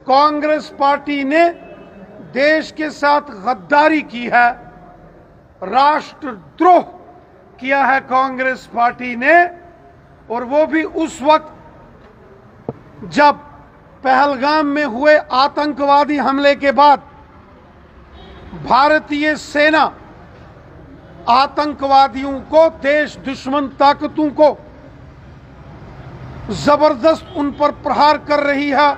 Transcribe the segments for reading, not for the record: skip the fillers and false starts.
Congress party ने देश के साथ गद्दारी की है, राष्ट्रद्रोह किया है कांग्रेस पार्टी ने, और वो भी उस वक्त जब पहलगाम में हुए आतंकवादी हमले के बाद भारतीय सेना आतंकवादियों को, देश दुश्मन ताकतों को जबरदस्त उन पर प्रहार कर रही है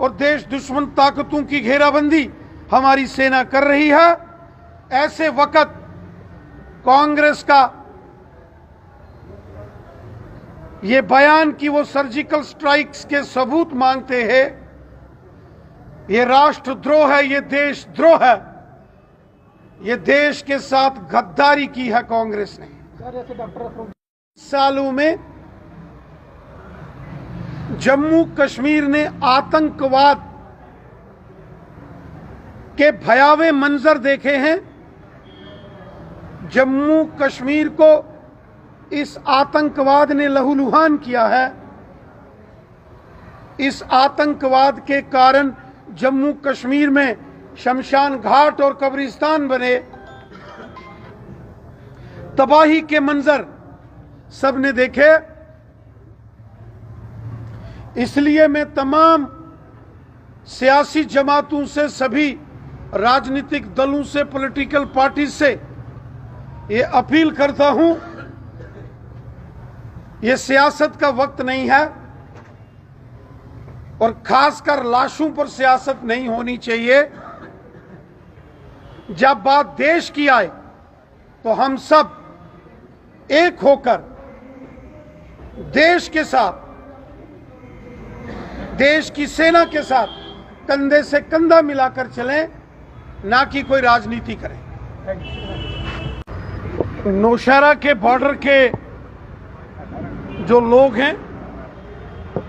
और देश दुश्मन ताकतों की घेराबंदी हमारी सेना कर रही है। ऐसे वक्त कांग्रेस का ये बयान कि वो सर्जिकल स्ट्राइक्स के सबूत मांगते हैं, ये राष्ट्रद्रोह है, ये देशद्रोह है, ये देश के साथ गद्दारी की है कांग्रेस ने। सालों में जम्मू कश्मीर ने आतंकवाद के भयावह मंजर देखे हैं। जम्मू कश्मीर को इस आतंकवाद ने लहूलुहान किया है। इस आतंकवाद के कारण जम्मू कश्मीर में शमशान घाट और कब्रिस्तान बने, तबाही के मंजर सबने देखे। इसलिए मैं तमाम सियासी जमातों से, सभी राजनीतिक दलों से, पॉलिटिकल पार्टी से ये अपील करता हूं, ये सियासत का वक्त नहीं है और खासकर लाशों पर सियासत नहीं होनी चाहिए। जब बात देश की आए तो हम सब एक होकर देश के साथ, देश की सेना के साथ कंधे से कंधा मिलाकर चलें, ना कि कोई राजनीति करें। नौशहरा के बॉर्डर के जो लोग हैं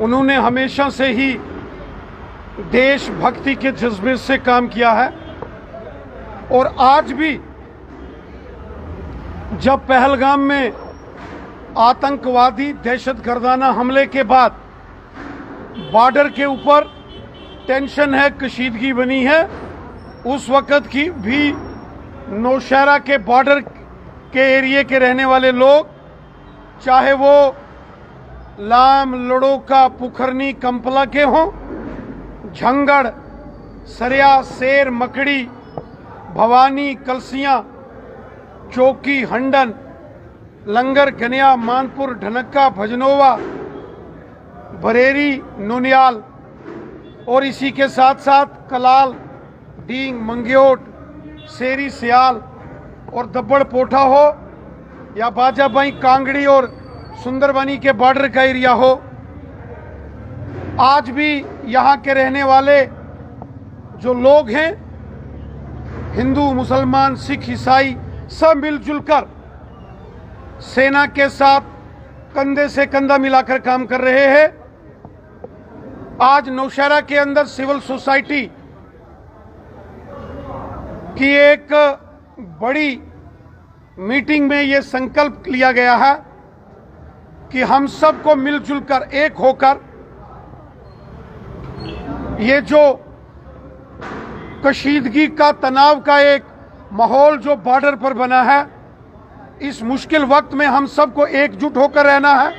उन्होंने हमेशा से ही देशभक्ति के जज्बे से काम किया है और आज भी जब पहलगाम में आतंकवादी दहशतगर्दाना हमले के बाद बॉर्डर के ऊपर टेंशन है, कशीदगी बनी है, उस वक़्त की भी नौशहरा के बॉर्डर के एरिए के रहने वाले लोग, चाहे वो लाम, लड़ोका, पुखरनी, कंपला के हों, झंगड़, सरिया, शेर, मकड़ी, भवानी, कलसियां, चौकी, हंडन, लंगर, गनिया, मानपुर, ढनक्का, भजनोवा, बरेरी, नोनियाल और इसी के साथ साथ कलाल, डींग, मंग्योट, शेरी, सियाल और दब्बड़ पोठा हो या बाजाबाई, कांगड़ी और सुंदरबनी के बॉर्डर का एरिया हो, आज भी यहाँ के रहने वाले जो लोग हैं, हिंदू, मुसलमान, सिख, ईसाई, सब मिलजुल कर सेना के साथ कंधे से कंधा मिलाकर काम कर रहे हैं। आज नौशहरा के अंदर सिविल सोसाइटी की एक बड़ी मीटिंग में ये संकल्प लिया गया है कि हम सबको मिलजुल कर, एक होकर, ये जो कशीदगी का, तनाव का एक माहौल जो बॉर्डर पर बना है, इस मुश्किल वक्त में हम सबको एकजुट होकर रहना है।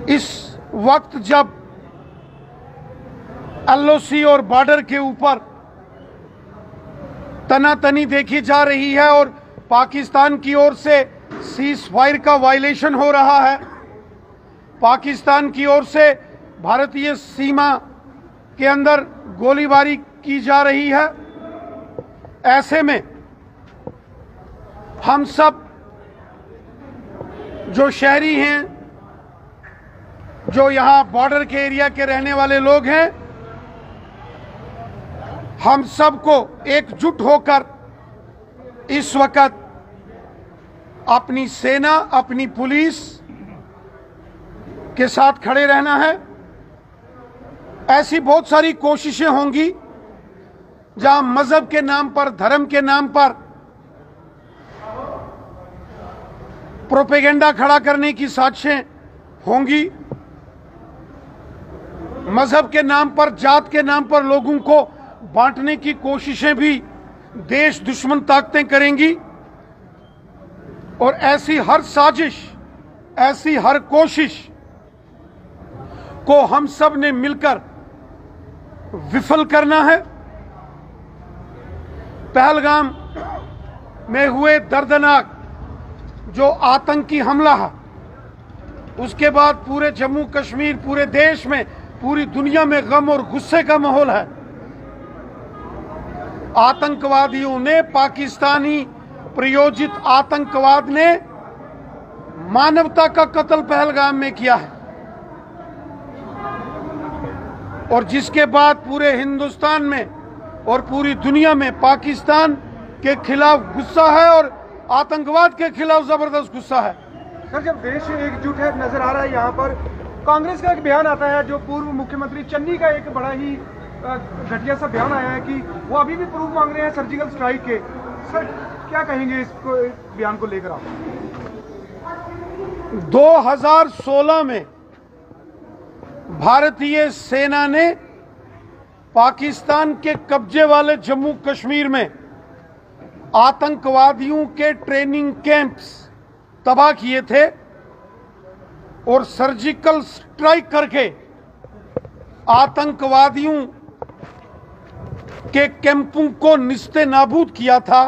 इस वक्त जब एलओसी और बॉर्डर के ऊपर तनातनी देखी जा रही है और पाकिस्तान की ओर से सीज फायर का वायलेशन हो रहा है, पाकिस्तान की ओर से भारतीय सीमा के अंदर गोलीबारी की जा रही है, ऐसे में हम सब जो शहरी हैं, जो यहाँ बॉर्डर के एरिया के रहने वाले लोग हैं, हम सबको एकजुट होकर इस वक्त अपनी सेना, अपनी पुलिस के साथ खड़े रहना है। ऐसी बहुत सारी कोशिशें होंगी जहां मजहब के नाम पर, धर्म के नाम पर प्रोपेगेंडा खड़ा करने की साजिशें होंगी। मजहब के नाम पर, जात के नाम पर लोगों को बांटने की कोशिशें भी देश दुश्मन ताकतें करेंगी। और ऐसी हर साजिश, ऐसी हर कोशिश को हम सब ने मिलकर विफल करना है। पहलगाम में हुए दर्दनाक जो आतंकी हमला है, उसके बाद पूरे जम्मू कश्मीर, पूरे देश में, पूरी दुनिया में गम और गुस्से का माहौल है। आतंकवादियों ने, पाकिस्तानी प्रायोजित आतंकवाद ने मानवता का कत्ल पहलगाम में किया है, और जिसके बाद पूरे हिंदुस्तान में और पूरी दुनिया में पाकिस्तान के खिलाफ गुस्सा है और आतंकवाद के खिलाफ जबरदस्त गुस्सा है। सर, जब देश एकजुट है नजर आ रहा है, यहाँ पर कांग्रेस का एक बयान आता है, जो पूर्व मुख्यमंत्री चन्नी का एक बड़ा ही घटिया सा बयान आया है कि वो अभी भी प्रूफ मांग रहे हैं सर्जिकल स्ट्राइक के। सर, क्या कहेंगे इसको, बयान को लेकर आप? 2016 में भारतीय सेना ने पाकिस्तान के कब्जे वाले जम्मू कश्मीर में आतंकवादियों के ट्रेनिंग कैंप्स तबाह किए थे और सर्जिकल स्ट्राइक करके आतंकवादियों के कैंपों को निस्ते नाबूद किया था।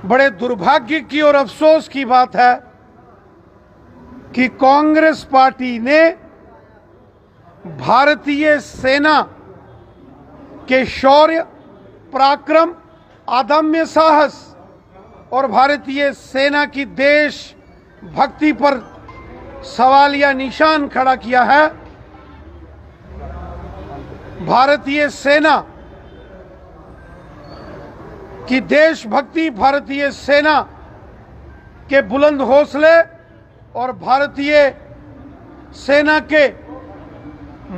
बड़े दुर्भाग्य की और अफसोस की बात है कि कांग्रेस पार्टी ने भारतीय सेना के शौर्य, पराक्रम, अदम्य साहस और भारतीय सेना की देश भक्ति पर सवालिया निशान खड़ा किया है। भारतीय सेना की देशभक्ति, भारतीय सेना के बुलंद हौसले और भारतीय सेना के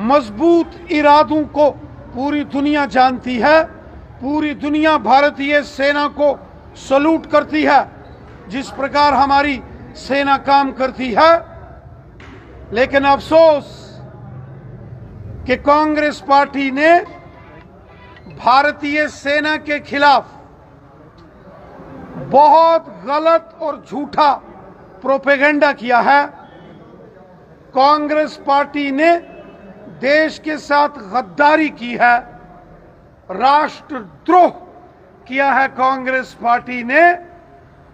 मजबूत इरादों को पूरी दुनिया जानती है। पूरी दुनिया भारतीय सेना को सलूट करती है, जिस प्रकार हमारी सेना काम करती है। लेकिन अफसोस कि कांग्रेस पार्टी ने भारतीय सेना के खिलाफ बहुत गलत और झूठा प्रोपेगेंडा किया है। कांग्रेस पार्टी ने देश के साथ गद्दारी की है, राष्ट्रद्रोह किया है कांग्रेस पार्टी ने,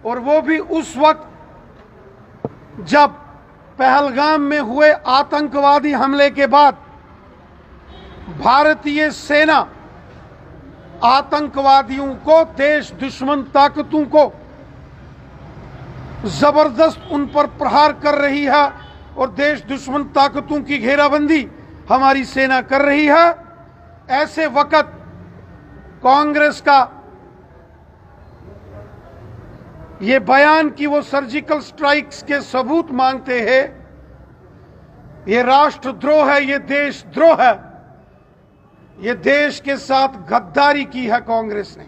और वो भी उस वक्त जब पहलगाम में हुए आतंकवादी हमले के बाद भारतीय सेना आतंकवादियों को, देश दुश्मन ताकतों को जबरदस्त उन पर प्रहार कर रही है और देश दुश्मन ताकतों की घेराबंदी हमारी सेना कर रही है। ऐसे वक्त कांग्रेस का ये बयान कि वो सर्जिकल स्ट्राइक्स के सबूत मांगते हैं, ये राष्ट्रद्रोह है, ये देशद्रोह है, ये देश के साथ गद्दारी की है कांग्रेस ने।